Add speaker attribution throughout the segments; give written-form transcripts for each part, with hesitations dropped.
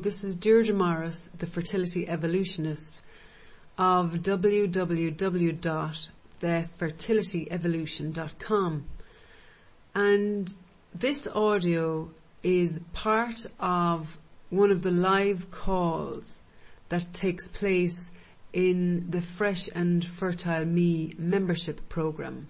Speaker 1: this is Deirdre Morris, the fertility evolutionist of www.thefertilityevolution.com. And this audio is part of one of the live calls that takes place in the Fresh and Fertile Me membership program.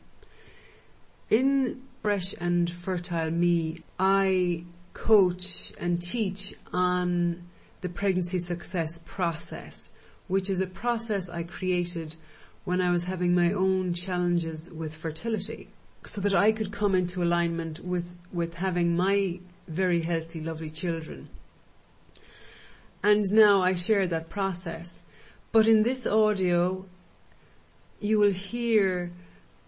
Speaker 1: In Fresh and Fertile Me, I coach and teach on the pregnancy success process, which is a process I created when I was having my own challenges with fertility, so that I could come into alignment with having my very healthy, lovely children. And now I share that process. But in this audio, you will hear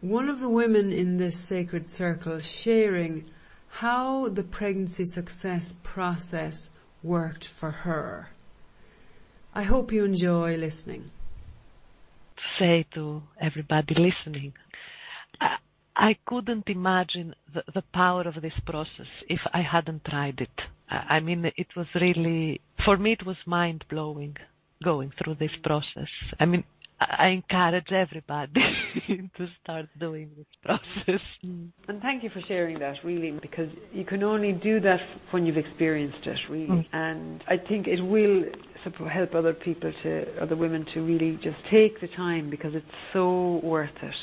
Speaker 1: one of the women in this sacred circle sharing how the pregnancy success process worked for her. I hope you enjoy listening.
Speaker 2: Say to everybody listening, I couldn't imagine the power of this process if I hadn't tried it. I mean, it was really, for me it was mind-blowing going through this process. I mean, I encourage everybody to start doing this process.
Speaker 3: And thank you for sharing that, really, because you can only do that when you've experienced it, really. And I think it will help other people, other women, to really just take the time, because it's so worth it.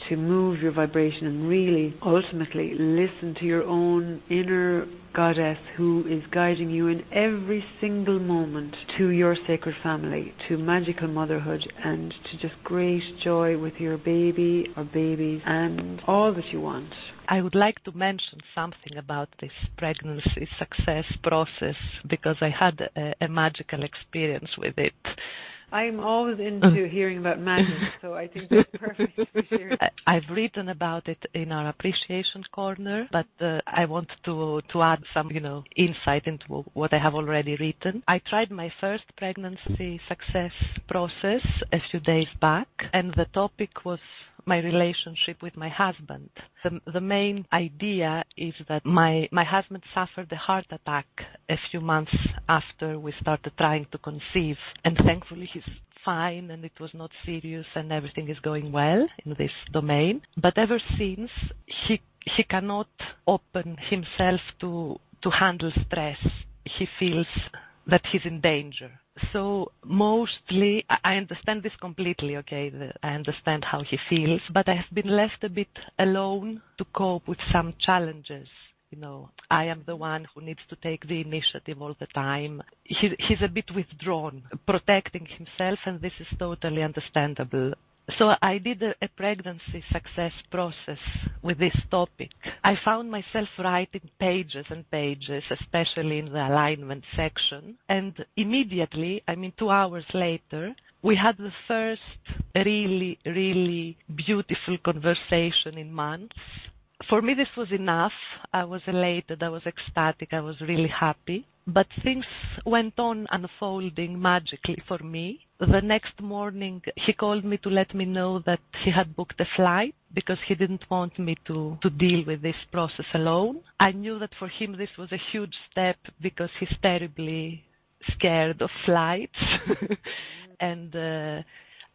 Speaker 3: To move your vibration and really ultimately listen to your own inner goddess who is guiding you in every single moment to your sacred family, to magical motherhood, and to just great joy with your baby or babies and all that you want.
Speaker 2: I would like to mention something about this pregnancy success process, because I had a magical experience with it.
Speaker 3: I'm always into hearing about magic, so I think that's perfect to share.
Speaker 2: I've written about it in our appreciation corner, but I want to add some, insight into what I have already written. I tried my first pregnancy success process a few days back, and the topic was my relationship with my husband. The main idea is that my husband suffered a heart attack a few months after we started trying to conceive, and thankfully he's fine and it was not serious and everything is going well in this domain. But ever since, he cannot open himself to handle stress. He feels that he's in danger. So mostly, I understand this completely, okay, I understand how he feels, but I have been left a bit alone to cope with some challenges. I am the one who needs to take the initiative all the time. He's a bit withdrawn, protecting himself, and this is totally understandable. So I did a pregnancy success process with this topic. I found myself writing pages and pages, especially in the alignment section. And immediately, 2 hours later, we had the first really, really beautiful conversation in months. For me, this was enough. I was elated, I was ecstatic, I was really happy. But things went on unfolding magically for me. The next morning, he called me to let me know that he had booked a flight because he didn't want me to deal with this process alone. I knew that for him this was a huge step because he's terribly scared of flights. And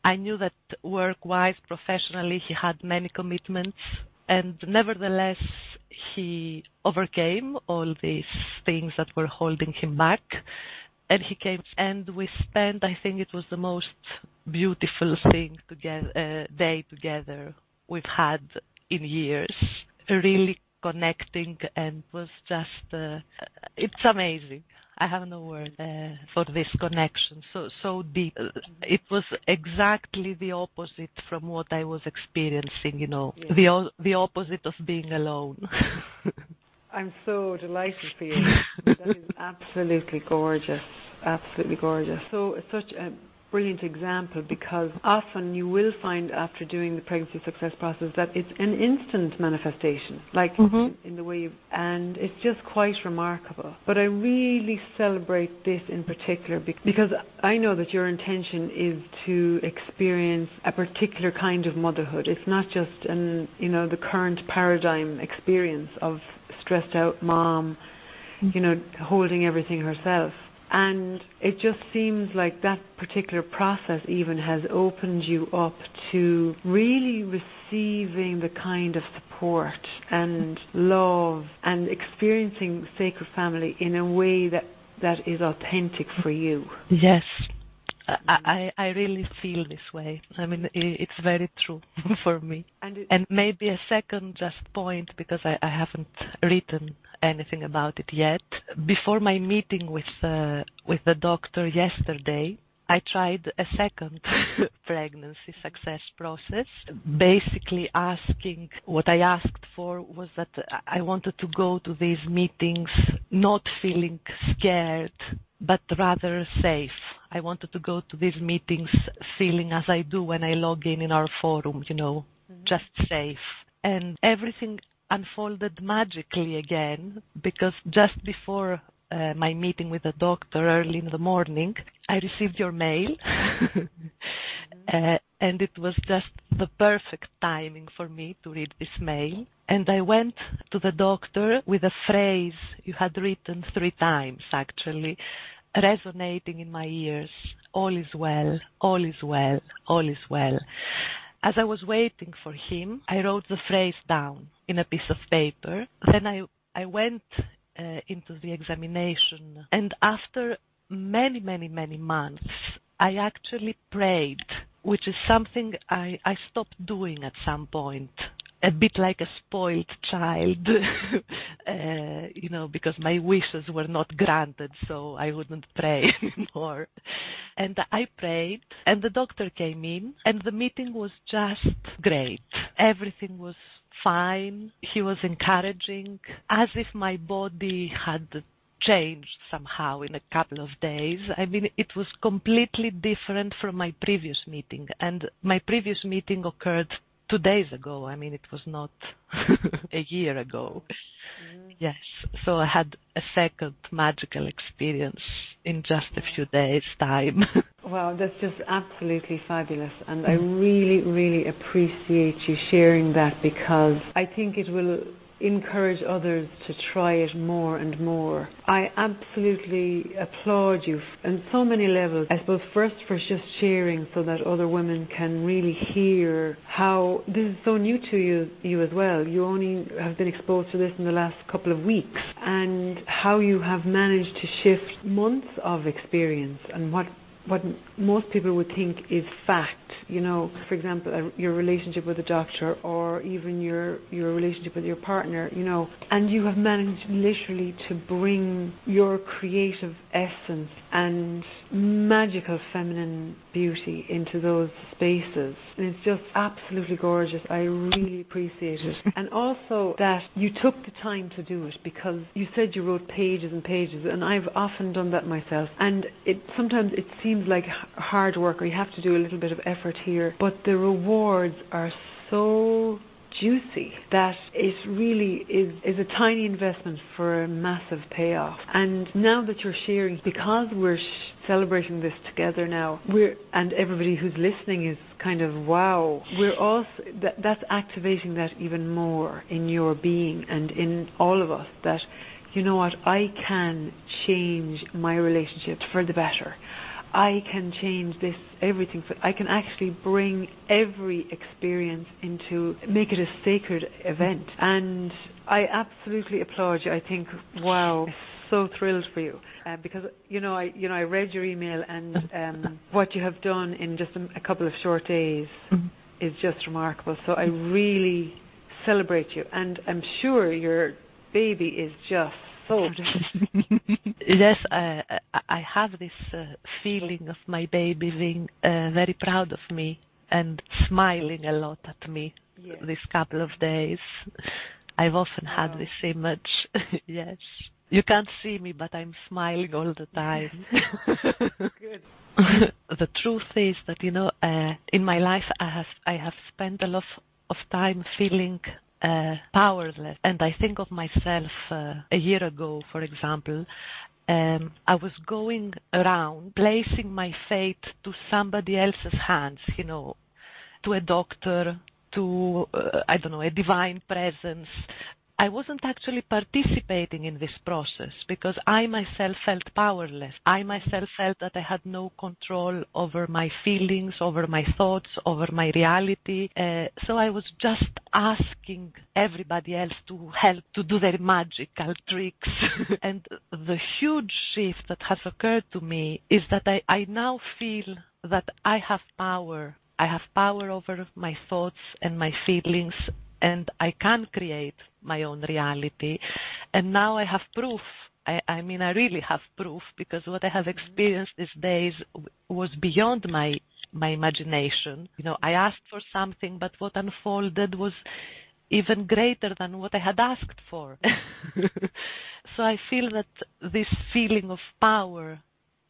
Speaker 2: I knew that work-wise, professionally, he had many commitments. And nevertheless, he overcame all these things that were holding him back. And he came, and we spent, I think it was the most beautiful day together we've had in years, really connecting, and was just, it's amazing. I have no word for this connection, so deep. It was exactly the opposite from what I was experiencing, the opposite of being alone.
Speaker 3: I'm so delighted for you. That is absolutely gorgeous, absolutely gorgeous. So it's such a brilliant example, because often you will find after doing the pregnancy success process that it's an instant manifestation, in the way and it's just quite remarkable. But I really celebrate this in particular because I know that your intention is to experience a particular kind of motherhood. It's not just the current paradigm experience of stressed out mom holding everything herself. And it just seems like that particular process even has opened you up to really receiving the kind of support and love and experiencing sacred family in a way that is authentic for you.
Speaker 2: Yes. I really feel this way. I mean, it's very true for me. And maybe a second just point, because I haven't written anything about it yet. Before my meeting with the doctor yesterday, I tried a second pregnancy success process, basically asking, what I asked for was that I wanted to go to these meetings not feeling scared, but rather safe. I wanted to go to these meetings feeling as I do when I log in our forum, just safe. And everything unfolded magically again, because just before my meeting with the doctor early in the morning, I received your mail, and it was just the perfect timing for me to read this mail. And I went to the doctor with a phrase you had written 3 times, actually, resonating in my ears: all is well, all is well, all is well. As I was waiting for him, I wrote the phrase down in a piece of paper. Then I went into the examination, and after many, many, many months, I actually prayed, which is something I stopped doing at some point, a bit like a spoiled child, because my wishes were not granted, so I wouldn't pray anymore. And I prayed, and the doctor came in, and the meeting was just great. Everything was fine. He was encouraging, as if my body had changed somehow in a couple of days. I mean, it was completely different from my previous meeting, and my previous meeting occurred 2 days ago. I mean, it was not a year ago. Yes, so I had a second magical experience in just a few days' time.
Speaker 3: Wow, that's just absolutely fabulous, and I really, really appreciate you sharing that, because I think it will encourage others to try it more and more. I absolutely applaud you on so many levels. I suppose first for just sharing so that other women can really hear how this is so new to you as well. You only have been exposed to this in the last couple of weeks, and how you have managed to shift months of experience and what most people would think is fact, for example, your relationship with a doctor, or even your relationship with your partner, and you have managed literally to bring your creative essence and magical feminine beauty into those spaces. And it's just absolutely gorgeous. I really appreciate it. And also that you took the time to do it, because you said you wrote pages and pages, and I've often done that myself. And sometimes it seems like hard work, or you have to do a little bit of effort here, but the rewards are so juicy that it really is a tiny investment for a massive payoff. And now that you're sharing, because we're celebrating this together now, and everybody who's listening is kind of, wow, we're also that's activating that even more in your being and in all of us, that you know what, I can change my relationship for the better. I can change this, everything. I can actually bring every experience make it a sacred event. And I absolutely applaud you. I think, wow, I'm so thrilled for you. Because, I read your email, and what you have done in just a couple of short days is just remarkable. So I really celebrate you. And I'm sure your baby is just so
Speaker 2: Yes, I have this feeling of my baby being very proud of me and smiling a lot at me this couple of days. I've often had this image. Yes. You can't see me, but I'm smiling all the time.
Speaker 3: Good.
Speaker 2: The truth is that, in my life I have spent a lot of time feeling powerless. And I think of myself a year ago, for example, I was going around placing my fate to somebody else's hands, to a doctor, to, a divine presence, I wasn't actually participating in this process because I myself felt powerless. I myself felt that I had no control over my feelings, over my thoughts, over my reality. So I was just asking everybody else to help, to do their magical tricks. And the huge shift that has occurred to me is that I now feel that I have power. I have power over my thoughts and my feelings, and I can create my own reality. And now I have proof. I mean, I really have proof, because what I have experienced these days was beyond my imagination. You know, I asked for something, but what unfolded was even greater than what I had asked for. So I feel that this feeling of power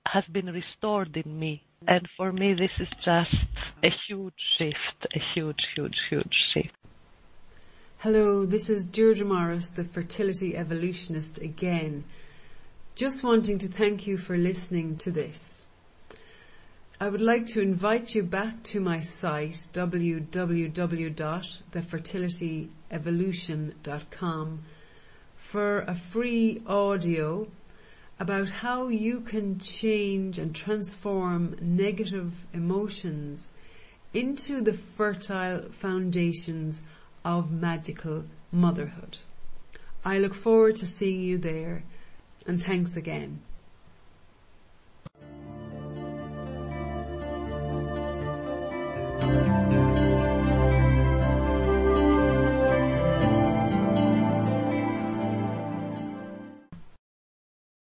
Speaker 2: has been restored in me. And for me, this is just a huge shift, a huge, huge, huge shift.
Speaker 1: Hello, this is Deirdre Morris, the fertility evolutionist again. Just wanting to thank you for listening to this. I would like to invite you back to my site, www.thefertilityevolution.com, for a free audio about how you can change and transform negative emotions into the fertile foundations of magical motherhood. I look forward to seeing you there, and thanks again.